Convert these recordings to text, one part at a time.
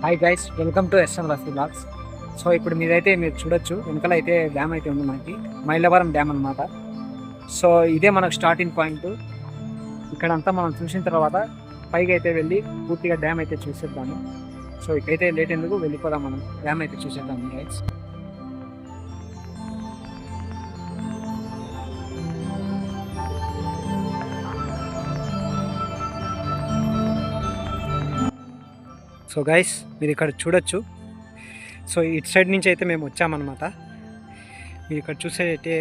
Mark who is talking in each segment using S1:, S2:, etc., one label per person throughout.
S1: Hi guys, welcome to SM Rafi blogs. So ఇప్పుడు మీరు చూడొచ్చు, వెనకాల అయితే డ్యామ్ అయితే ఉంది మనకి, మైలవరం డ్యామ్ అనమాట. సో ఇదే మనకు స్టార్టింగ్ పాయింట్. ఇక్కడంతా మనం చూసిన తర్వాత పైకి అయితే వెళ్ళి పూర్తిగా డ్యామ్ అయితే చూసేద్దాము. సో ఇక్కడైతే లేట్ ఎందుకు, వెళ్ళిపోదాం, మనం డ్యామ్ అయితే చూసేద్దాము గైస్. సో గైస్, మీరు ఇక్కడ చూడొచ్చు. సో ఇటు సైడ్ నుంచి అయితే మేము వచ్చామన్నమాట. మీరు ఇక్కడ చూసేటైతే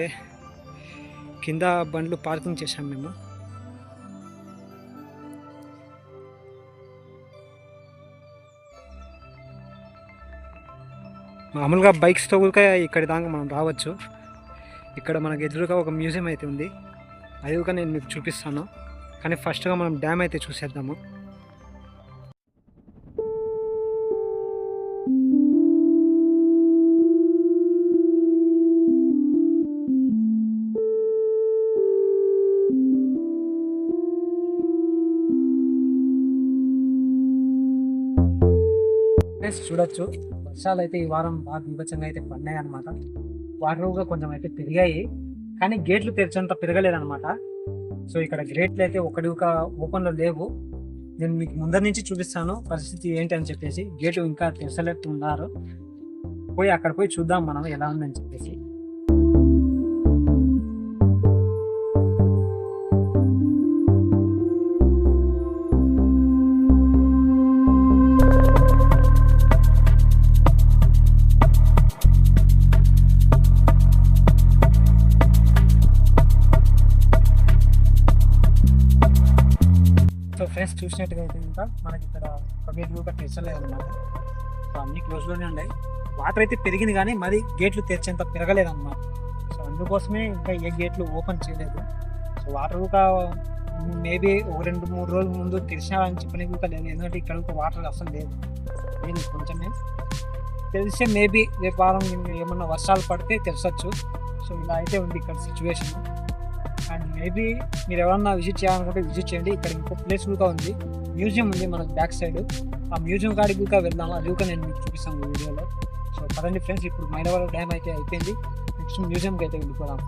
S1: కింద బండ్లు పార్కింగ్ చేసాం మేము. మామూలుగా బైక్స్తో కూడా ఇక్కడి దాకా మనం రావచ్చు. ఇక్కడ మనకు ఎదురుగా ఒక మ్యూజియం అయితే ఉంది, అది కూడా నేను మీకు చూపిస్తాను. కానీ ఫస్ట్గా మనం డ్యామ్ అయితే చూసేద్దాము. చూడొచ్చు, వర్షాలు అయితే ఈ వారం బాగా బీభత్సంగా అయితే పడినాయి అనమాట. వాటర్ కూడా కొంచెం అయితే పెరిగాయి, కానీ గేట్లు తెరిచేంత పెరగలేదన్నమాట. సో ఇక్కడ గేట్లు అయితే ఒకటి ఒక ఓపెన్లో లేవు. నేను మీకు ముందర నుంచి చూపిస్తాను పరిస్థితి ఏంటి అని చెప్పేసి. గేట్లు ఇంకా తెరచలేట్టు ఉన్నారు. అక్కడ పోయి చూద్దాం మనం ఎలా ఉందని చెప్పేసి. సో ఫ్రెండ్స్, చూసినట్టుగా అయితే ఇంకా మనకి ఇక్కడ గేట్లు కూడా తెరచలేదు అనమాట. సో అన్ని క్లోజ్లోనే ఉన్నాయి. వాటర్ అయితే పెరిగింది కానీ మరి గేట్లు తెరిచేంత పెరగలేదు అనమాట. సో అందుకోసమే ఇంకా ఏ గేట్లు ఓపెన్ చేయలేదు. సో వాటర్ కూడా మేబీ ఒక 2-3 రోజుల ముందు తెరిచినారని చెప్పని కూడా లేదు. ఎందుకంటే ఇక్కడ వాటర్ అసలు లేదు, కొంచెమే తెలిసే. మేబీ రేపు వారం ఏమన్నా వర్షాలు పడితే తెరచచ్చు. సో ఇలా అయితే ఉంది ఇక్కడ సిచ్యువేషన్. అండ్ మేబీ మీరు ఎవరన్నా విజిట్ చేయాలనుకుంటే విజిట్ చేయండి. ఇక్కడ ఇంకో ప్లేస్ కూడా ఉంది, మ్యూజియం ఉంది మనకు బ్యాక్ సైడ్. ఆ మ్యూజియం కాడికి కూడా వెళ్దాము, అది కూడా నేను మీకు చూపిస్తాను వీడియోలో. సో పదండి ఫ్రెండ్స్, ఇప్పుడు మైలవరం డ్యామ్ అయితే అయిపోయింది. నెక్స్ట్ మ్యూజియంకి అయితే వెళ్ళిపోదాం.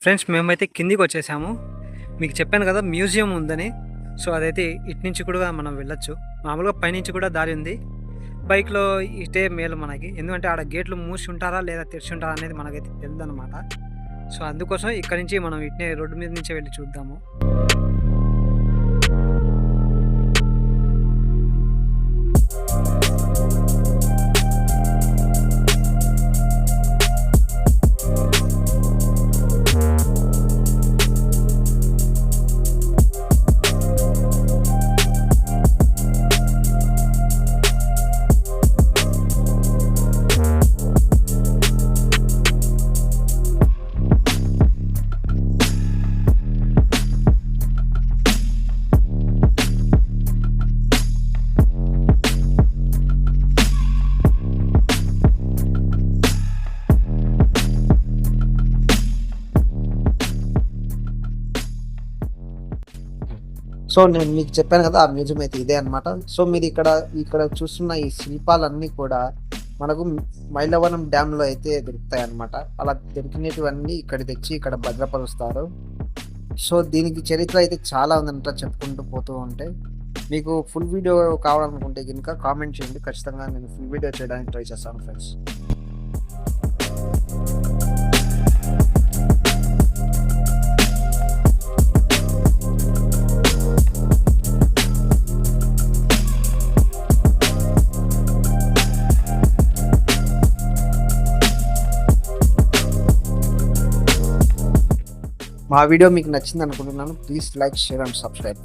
S1: ఫ్రెండ్స్, మేమైతే కిందికి వచ్చేసాము. మీకు చెప్పాను కదా మ్యూజియం ఉందని. సో అదైతే ఇటు నుంచి కూడా మనం వెళ్ళొచ్చు. మామూలుగా పైనుంచి కూడా దారి ఉంది. బైక్లో ఇటే మేలు మనకి, ఎందుకంటే ఆడ గేట్లు మూసి ఉంటారా లేదా తెరిచి ఉంటారా అనేది మనకైతే తెలియదు అనమాట. సో అందుకోసం ఇక్కడ నుంచి మనం ఇట్నే రోడ్డు మీద నుంచే వెళ్ళి చూద్దాము. సో నేను మీకు చెప్పాను కదా, ఆ మ్యూజియం అయితే ఇదే అనమాట. సో మీరు ఇక్కడ చూస్తున్న ఈ శిల్పాలన్నీ కూడా మనకు మైలవరం డ్యామ్లో అయితే దొరుకుతాయి అన్నమాట. అలా దొరికినటువన్నీ ఇక్కడ తెచ్చి ఇక్కడ భద్రపరుస్తారు. సో దీనికి చరిత్ర అయితే చాలా ఉందంట, చెప్పుకుంటూ పోతూ ఉంటే. మీకు ఫుల్ వీడియో కావాలనుకుంటే కనుక కామెంట్ చేయండి, ఖచ్చితంగా నేను ఫుల్ వీడియో చేయడానికి ట్రై చేస్తాను ఫ్రెండ్స్.
S2: మా వీడియో మీకు నచ్చింది అనుకుంటున్నాను. Please like, share and subscribe.